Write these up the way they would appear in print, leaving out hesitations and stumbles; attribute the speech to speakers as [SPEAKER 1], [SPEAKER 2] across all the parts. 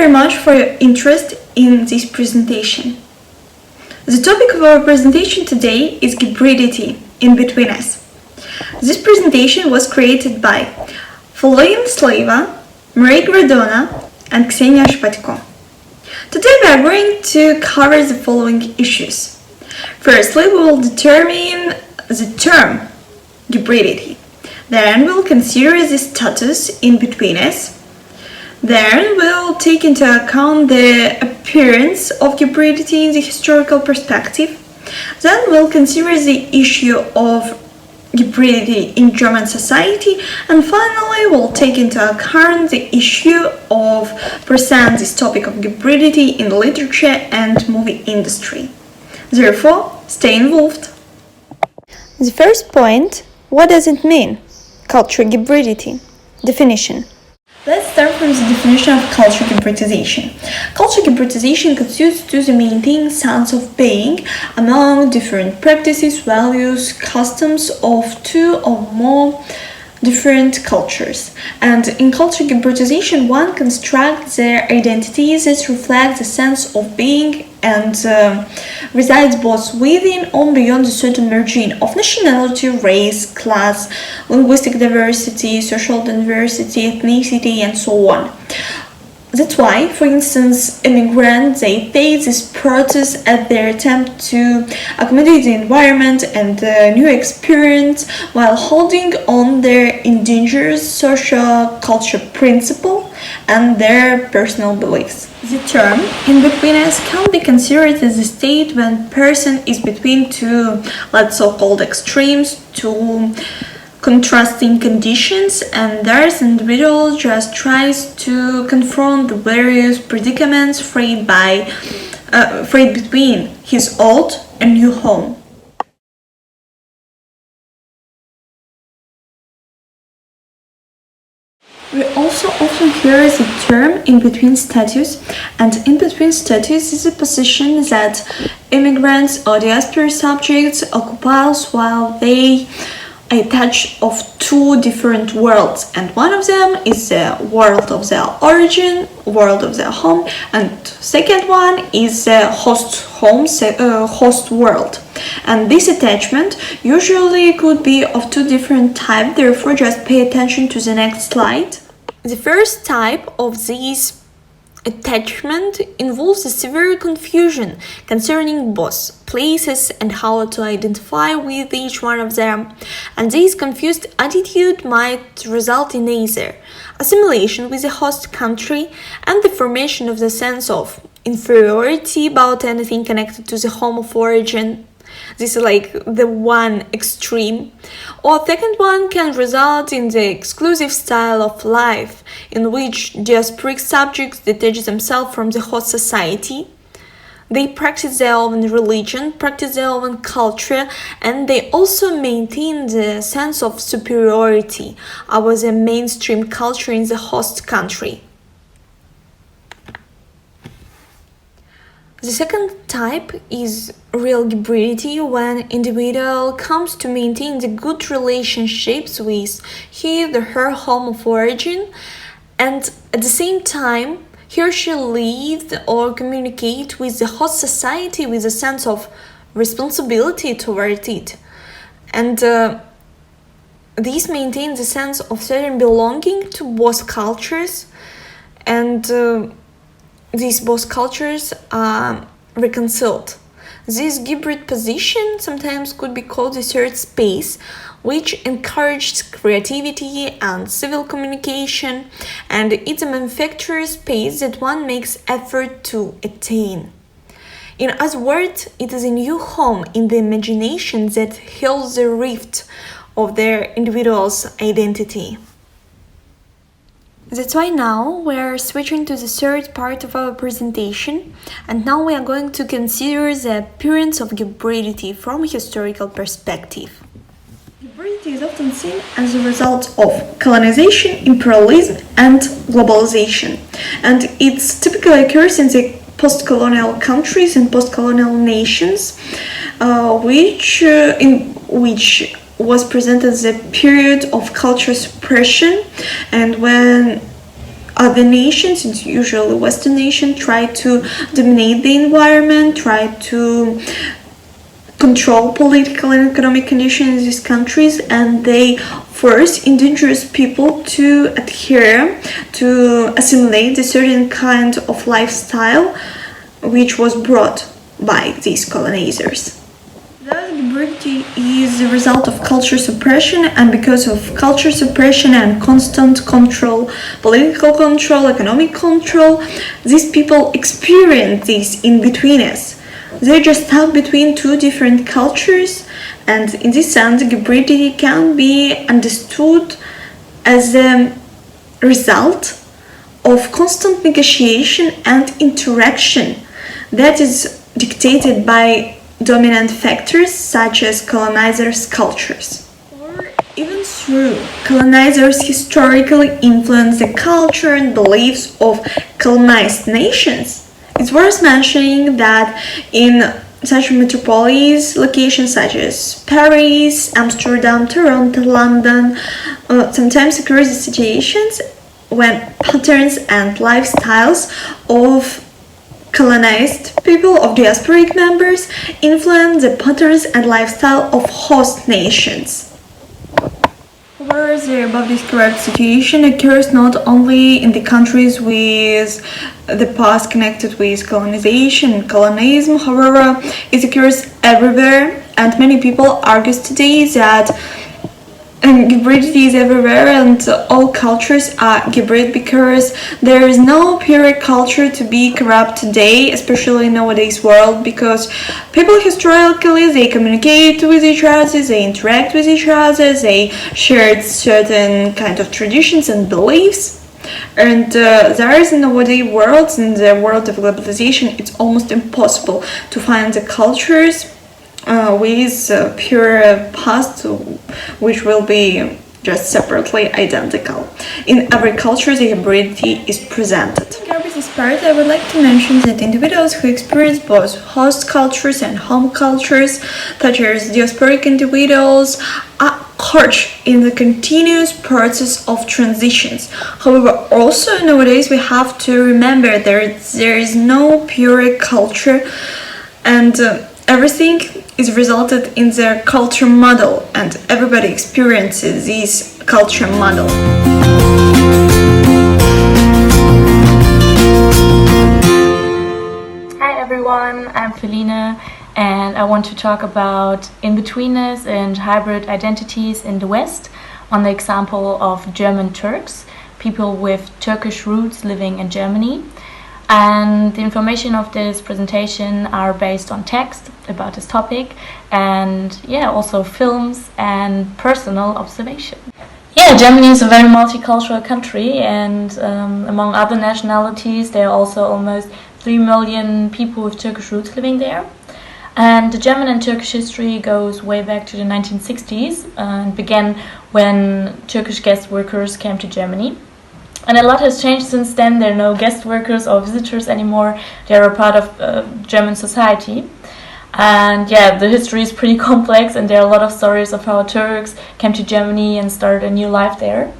[SPEAKER 1] very much for your interest in this presentation. The topic of our presentation today is hybridity, in-betweenness. This presentation was created by Florian Slava, Marie Gradona, and Ksenia Shpatko. Today we are going to cover the following issues. Firstly, we will determine the term hybridity. Then we'll consider the status in-betweenness. Then we'll take into account the appearance of hybridity in the historical perspective. Then we'll consider the issue of hybridity in German society, and finally we'll take into account the issue of present this topic of hybridity in literature and movie industry. Therefore, stay involved. The first point, what does it mean? Cultural hybridity. Definition. Let's start from the definition of cultural hybridization. Cultural hybridization constitutes to the maintaining sense of being among different practices, values, customs of two or more different cultures. And in cultural hybridization, one constructs their identities that reflect the sense of being and resides both within or beyond a certain margin of nationality, race, class, linguistic diversity, social diversity, ethnicity, and so on. That's why, for instance, immigrants, they face this process at their attempt to accommodate the environment and the new experience while holding on their indigenous social culture principle and their personal beliefs. The term in-betweenness can be considered as a state when a person is between two, let's so-called extremes, two contrasting conditions, and there's individual just tries to confront the various predicaments freed between his old and new home. We also often hear the term in-between status, and in-between status is a position that immigrants or diaspora subjects occupy while they attach of two different worlds, and one of them is the world of their origin, world of their home, and second one is the host world. And this attachment usually could be of two different types, therefore just pay attention to the next slide. The first type of these attachment involves a severe confusion concerning both places and how to identify with each one of them, and this confused attitude might result in either assimilation with the host country and the formation of the sense of inferiority about anything connected to the home of origin. This is like the one extreme. Or second one can result in the exclusive style of life in which diasporic subjects detach themselves from the host society. They practice their own religion, practice their own culture, and they also maintain the sense of superiority over the mainstream culture in the host country. The second type is real hybridity, when individual comes to maintain the good relationships with his or her home of origin, and at the same time he or she lives or communicate with the host society with a sense of responsibility toward it. And this maintains a sense of certain belonging to both cultures, and these both cultures are reconciled. This hybrid position sometimes could be called the third space, which encourages creativity and civil communication, and it's a manufacturer space that one makes effort to attain. In other words, it is a new home in the imagination that heals the rift of their individual's identity. That's why now we're switching to the third part of our presentation, and now we are going to consider the appearance of hybridity from a historical perspective. Hybridity is often seen as a result of colonization, imperialism, and globalization, and it typically occurs in the post-colonial countries and post-colonial nations, in which was presented as a period of cultural suppression, and when other nations, it's usually Western nations, try to dominate the environment, try to control political and economic conditions in these countries, and they force indigenous people to adhere, to assimilate a certain kind of lifestyle which was brought by these colonizers. Thus, hybridity is a result of culture suppression, and because of culture suppression and constant control, political control, economic control, these people experience this in-betweenness. They're just stuck between two different cultures, and in this sense, hybridity can be understood as a result of constant negotiation and interaction that is dictated by dominant factors such as colonizers' cultures. Or even through colonizers historically influence the culture and beliefs of colonized nations. It's worth mentioning that in such metropolis locations such as Paris, Amsterdam, Toronto, London, sometimes occurs situations when patterns and lifestyles of colonized people, of diasporic members, influence the patterns and lifestyle of host nations. However, the above described situation occurs not only in the countries with the past connected with colonization and colonialism, however, it occurs everywhere, and many people argue today that hybridity is everywhere and all cultures are hybrid because there is no pure culture to be corrupt today, especially in nowadays world, because people historically they communicate with each other, they interact with each other, they shared certain kind of traditions and beliefs. And there is in nowadays world, in the world of globalization, it's almost impossible to find the cultures with pure past which will be just separately identical. In every culture the hybridity is presented. With this part, I would like to mention that individuals who experience both host cultures and home cultures, such as diasporic individuals, are caught in the continuous process of transitions. However, also nowadays we have to remember that there is no pure culture, and everything is resulted in their culture model, and everybody experiences this culture model.
[SPEAKER 2] Hi everyone, I'm Felina, and I want to talk about in-betweenness and hybrid identities in the West on the example of German Turks, people with Turkish roots living in Germany. And the information of this presentation are based on text about this topic, and also films and personal observation. Germany is a very multicultural country, and among other nationalities there are also almost 3 million people with Turkish roots living there. And the German and Turkish history goes way back to the 1960s and began when Turkish guest workers came to Germany. And a lot has changed since then. There are no guest workers or visitors anymore. They are a part of German society. And the history is pretty complex, and there are a lot of stories of how Turks came to Germany and started a new life there.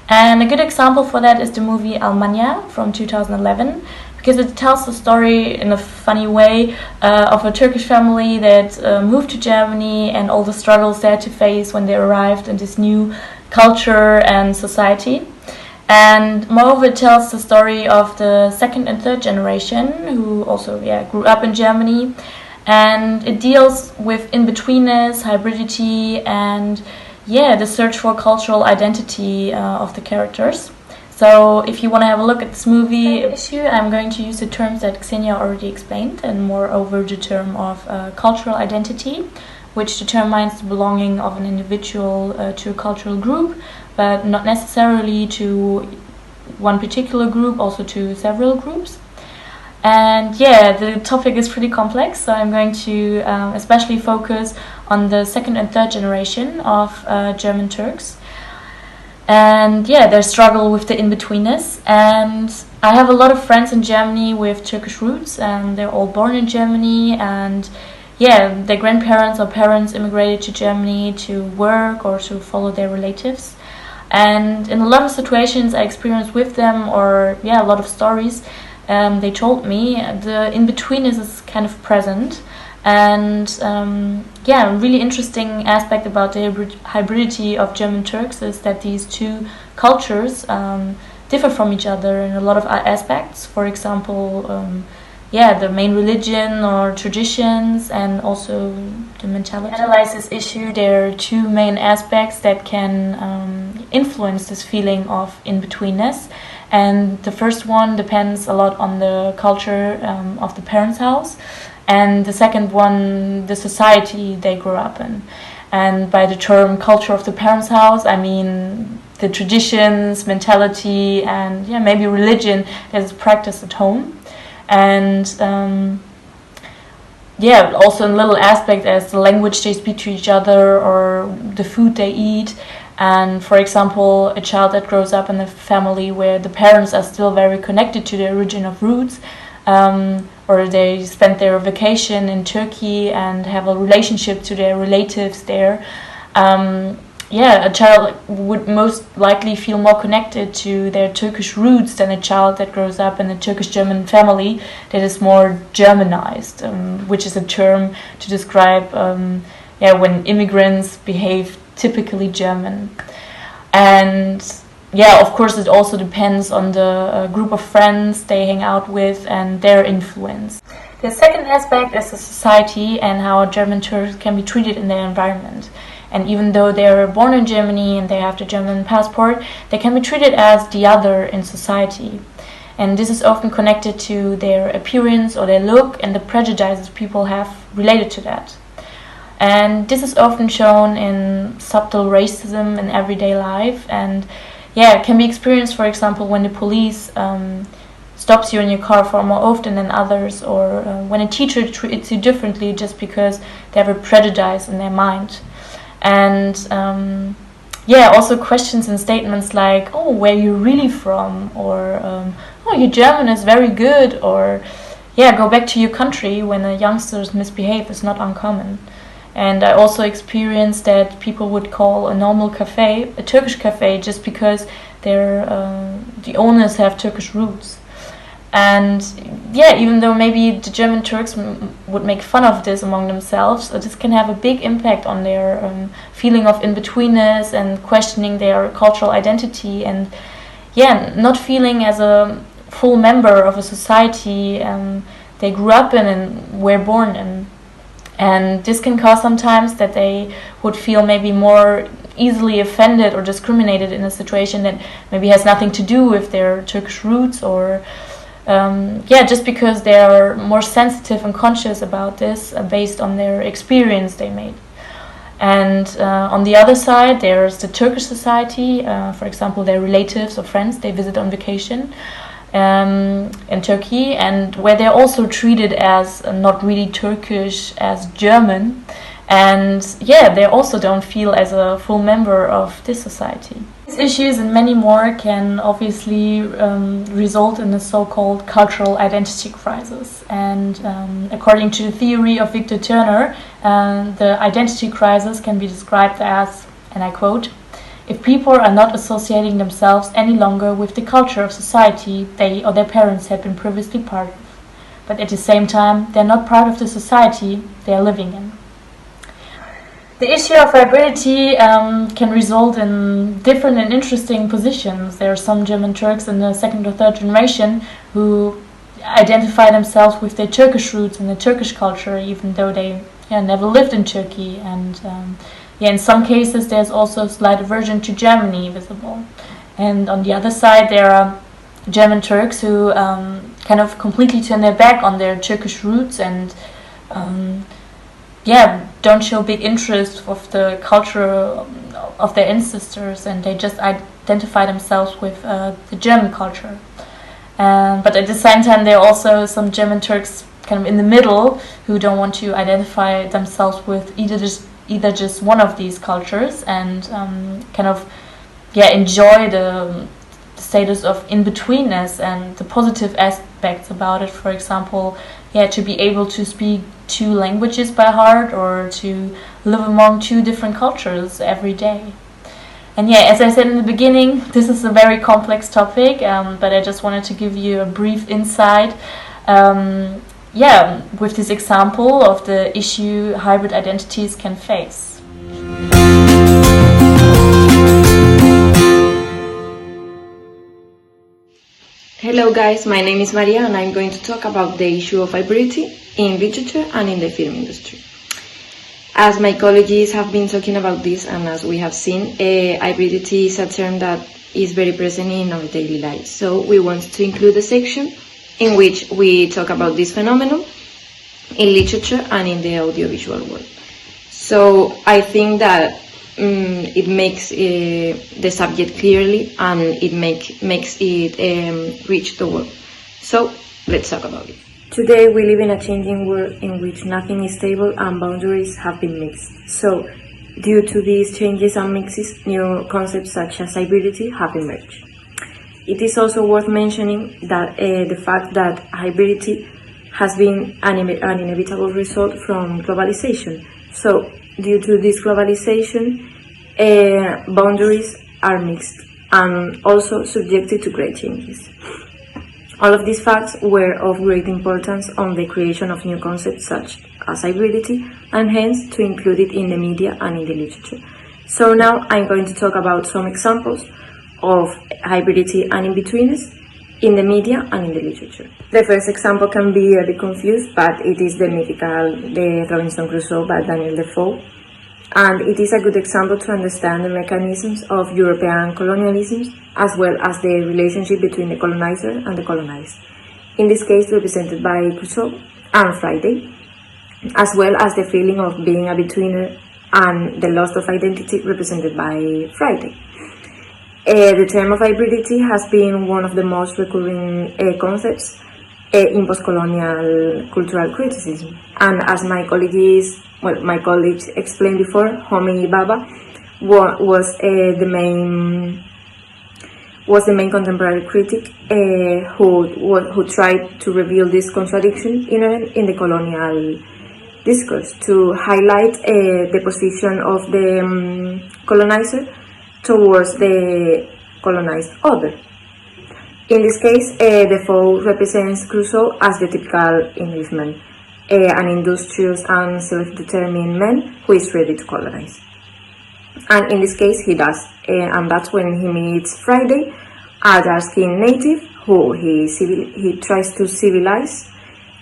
[SPEAKER 2] And a good example for that is the movie Almanya from 2011, because it tells the story in a funny way of a Turkish family that moved to Germany and all the struggles they had to face when they arrived in this new culture and society. And moreover, it tells the story of the second and third generation who also grew up in Germany. And it deals with in-betweenness, hybridity, and the search for cultural identity of the characters. So if you want to have a look at this movie issue, I'm going to use the terms that Xenia already explained, and moreover the term of cultural identity, which determines the belonging of an individual to a cultural group, but not necessarily to one particular group, also to several groups. And the topic is pretty complex, so I'm going to especially focus on the second and third generation of German Turks and their struggle with the in-betweenness. And I have a lot of friends in Germany with Turkish roots, and they're all born in Germany, and their grandparents or parents immigrated to Germany to work or to follow their relatives. And in a lot of situations I experienced with them, or a lot of stories, they told me the in-betweenness is kind of present. And a really interesting aspect about the hybridity of German Turks is that these two cultures differ from each other in a lot of aspects. For example, the main religion or traditions, and also the mentality. To analyze this issue, there are two main aspects that can influence this feeling of in-betweenness. And the first one depends a lot on the culture of the parents' house. And the second one, the society they grew up in. And by the term culture of the parents' house, I mean the traditions, mentality, and maybe religion that is practiced at home. And also in little aspects as the language they speak to each other or the food they eat. And for example, a child that grows up in a family where the parents are still very connected to their original roots, or they spend their vacation in Turkey and have a relationship to their relatives there, a child would most likely feel more connected to their Turkish roots than a child that grows up in a Turkish-German family that is more Germanized, which is a term to describe when immigrants behave typically German. And of course, it also depends on the group of friends they hang out with and their influence. The second aspect is the society and how German Turks can be treated in their environment. And even though they are born in Germany and they have the German passport, they can be treated as the other in society. And this is often connected to their appearance or their look and the prejudices people have related to that. And this is often shown in subtle racism in everyday life, and it can be experienced, for example, when the police stops you in your car far more often than others, or when a teacher treats you differently just because they have a prejudice in their mind. And also questions and statements like, oh, where are you really from? Or, oh, your German is very good. Or, go back to your country when the youngsters misbehave is not uncommon. And I also experienced that people would call a normal cafe a Turkish cafe just because the owners have Turkish roots. And even though maybe the German Turks would make fun of this among themselves, this can have a big impact on their feeling of in-betweenness and questioning their cultural identity, and not feeling as a full member of a society they grew up in and were born in. And this can cause sometimes that they would feel maybe more easily offended or discriminated in a situation that maybe has nothing to do with their Turkish roots, or just because they are more sensitive and conscious about this based on their experience they made. And on the other side, there's the Turkish society, for example, their relatives or friends they visit on vacation in Turkey, and where they're also treated as not really Turkish, as German, and they also don't feel as a full member of this society. These issues and many more can obviously result in a so-called cultural identity crisis, and according to the theory of Victor Turner, the identity crisis can be described as, and I quote, "If people are not associating themselves any longer with the culture of society they or their parents had been previously part of, but at the same time they're not part of the society they are living in." The issue of hybridity can result in different and interesting positions. There are some German Turks in the second or third generation who identify themselves with their Turkish roots and the Turkish culture, even though they never lived in Turkey. And in some cases there's also a slight aversion to Germany visible. And on the other side there are German Turks who kind of completely turn their back on their Turkish roots and don't show big interest of the culture of their ancestors, and they just identify themselves with the German culture. But at the same time there are also some German Turks kind of in the middle who don't want to identify themselves with either just one of these cultures, and enjoy the status of in-betweenness and the positive aspects about it. For example, to be able to speak 2 languages by heart, or to live among 2 different cultures every day. And yeah, as I said in the beginning, this is a very complex topic, but I just wanted to give you a brief insight. With this example of the issue hybrid identities can face.
[SPEAKER 3] Hello guys, my name is Maria and I'm going to talk about the issue of hybridity in literature and in the film industry. As my colleagues have been talking about this, and as we have seen, hybridity is a term that is very present in our daily lives. So we want to include a section in which we talk about this phenomenon in literature and in the audiovisual world. So I think that it makes the subject clearly, and it makes it reach the world. So let's talk about it. Today we live in a changing world in which nothing is stable and boundaries have been mixed. So due to these changes and mixes, new concepts such as hybridity have emerged. It is also worth mentioning that the fact that hybridity has been an inevitable result from globalization. So due to this globalization, boundaries are mixed and also subjected to great changes. All of these facts were of great importance on the creation of new concepts such as hybridity, and hence to include it in the media and in the literature. So now I'm going to talk about some examples of hybridity and in-betweenness in the media and in the literature. The first example can be a bit confused, but it is the mythical The Robinson Crusoe by Daniel Defoe. And it is a good example to understand the mechanisms of European colonialism, as well as the relationship between the colonizer and the colonized. In this case, represented by Crusoe and Friday, as well as the feeling of being a betweener and the loss of identity represented by Friday. The term of hybridity has been one of the most recurring concepts in post-colonial cultural criticism. And as my colleagues explained before, Homi Bhabha was the main contemporary critic who tried to reveal this contradiction inherent in the colonial discourse, to highlight the position of the colonizer towards the colonized other. In this case, Defoe represents Crusoe as the typical Englishman, an industrious and self-determined man who is ready to colonize. And in this case, he does, and that's when he meets Friday, a dark-skinned native who he tries to civilize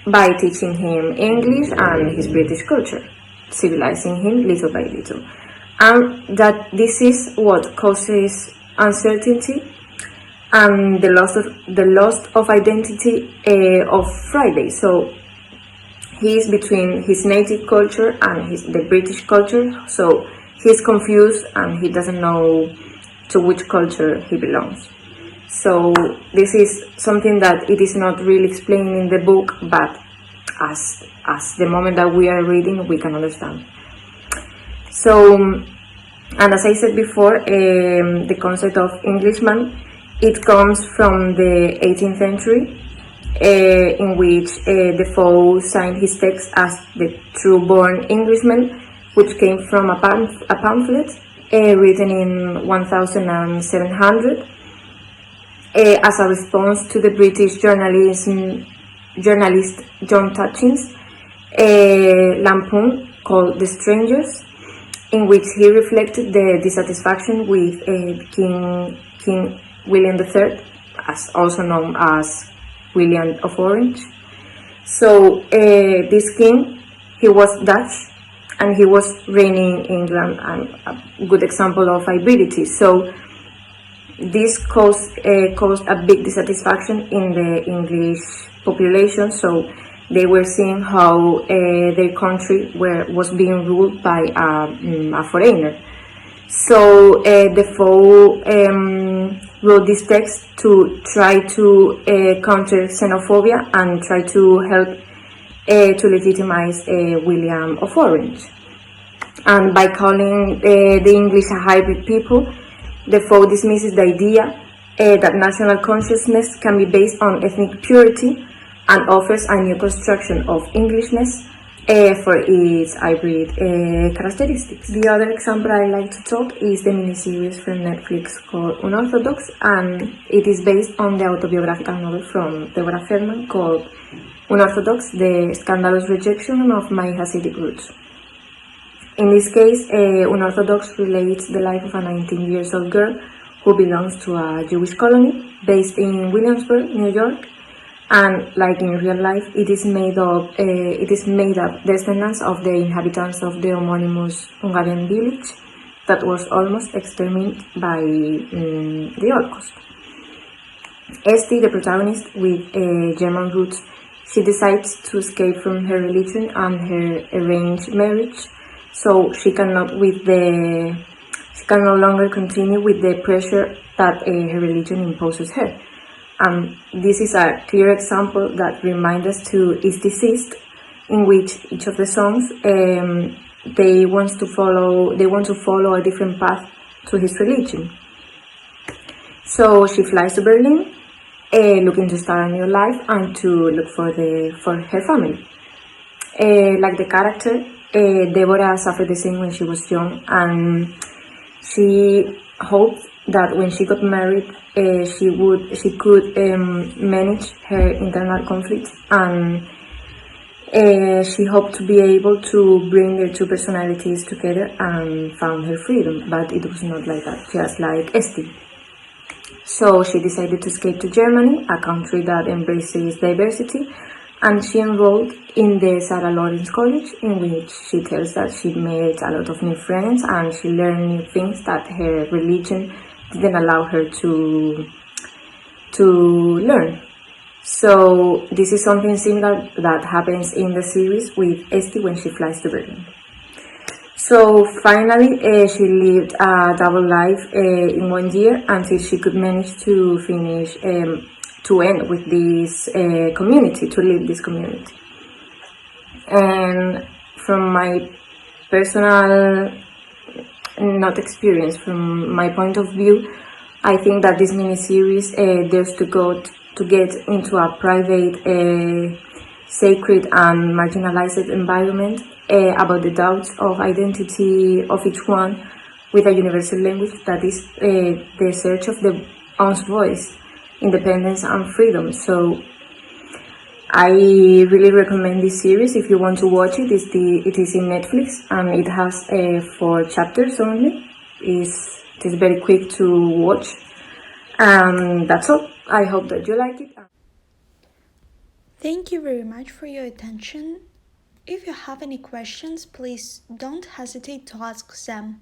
[SPEAKER 3] by teaching him English and his British culture, civilizing him little by little. And that this is what causes uncertainty and the loss of identity of Friday. So he is between his native culture and the British culture, so he's confused and he doesn't know to which culture he belongs. So this is something that it is not really explained in the book, but as the moment that we are reading, we can understand. So, and as I said before, the concept of Englishman, it comes from the 18th century, in which Defoe signed his text as the true-born Englishman, which came from a pamphlet written in 1700 as a response to the British journalist John Touching's lampoon called The Strangers, in which he reflected the dissatisfaction with King William III, as also known as William of Orange. So this king, he was Dutch and he was reigning in England, and a good example of hybridity. So this caused a big dissatisfaction in the English population. So they were seeing how their country was being ruled by a foreigner. So Defoe wrote this text to try to counter xenophobia and try to help to legitimize William of Orange. And by calling the English a hybrid people, Defoe dismisses the idea that national consciousness can be based on ethnic purity and offers a new construction of Englishness for its hybrid characteristics. The other example I like to talk is the miniseries from Netflix called Unorthodox, and it is based on the autobiographical novel from Deborah Feldman called Unorthodox, the scandalous rejection of my Hasidic roots. In this case, Unorthodox relates the life of a 19-year-old girl who belongs to a Jewish colony based in Williamsburg, New York. And like in real life, it is made up descendants of the inhabitants of the homonymous Hungarian village that was almost exterminated by the Holocaust. Esti, the protagonist with German roots, she decides to escape from her religion and her arranged marriage, so she can no longer continue with the pressure that her religion imposes her. This is a clear example that reminds us to is deceased, in which each of the songs they want to follow a different path to his religion. So she flies to Berlin, looking to start a new life and to look for her family. Like the character, Deborah suffered the same when she was young, and she hoped that when she got married, she could manage her internal conflicts, and she hoped to be able to bring the two personalities together and found her freedom. But it was not like that, just like Esti. So she decided to escape to Germany, a country that embraces diversity, and she enrolled in the Sarah Lawrence College, in which she tells that she made a lot of new friends and she learned new things that her religion didn't allow her to learn. So this is something similar that happens in the series with Esti when she flies to Berlin. So finally, she lived a double life in 1 year until she could manage to finish, to end with this community, to leave this community. And from my personal, not experience, from my point of view, I think that this miniseries dares to get into a private, sacred and marginalized environment about the doubts of identity of each one, with a universal language that is the search of the own voice, independence and freedom. So I really recommend this series if you want to watch it. It is in Netflix and it has 4 chapters only. It is very quick to watch. That's all. I hope that you like it.
[SPEAKER 1] Thank you very much for your attention. If you have any questions, please don't hesitate to ask them.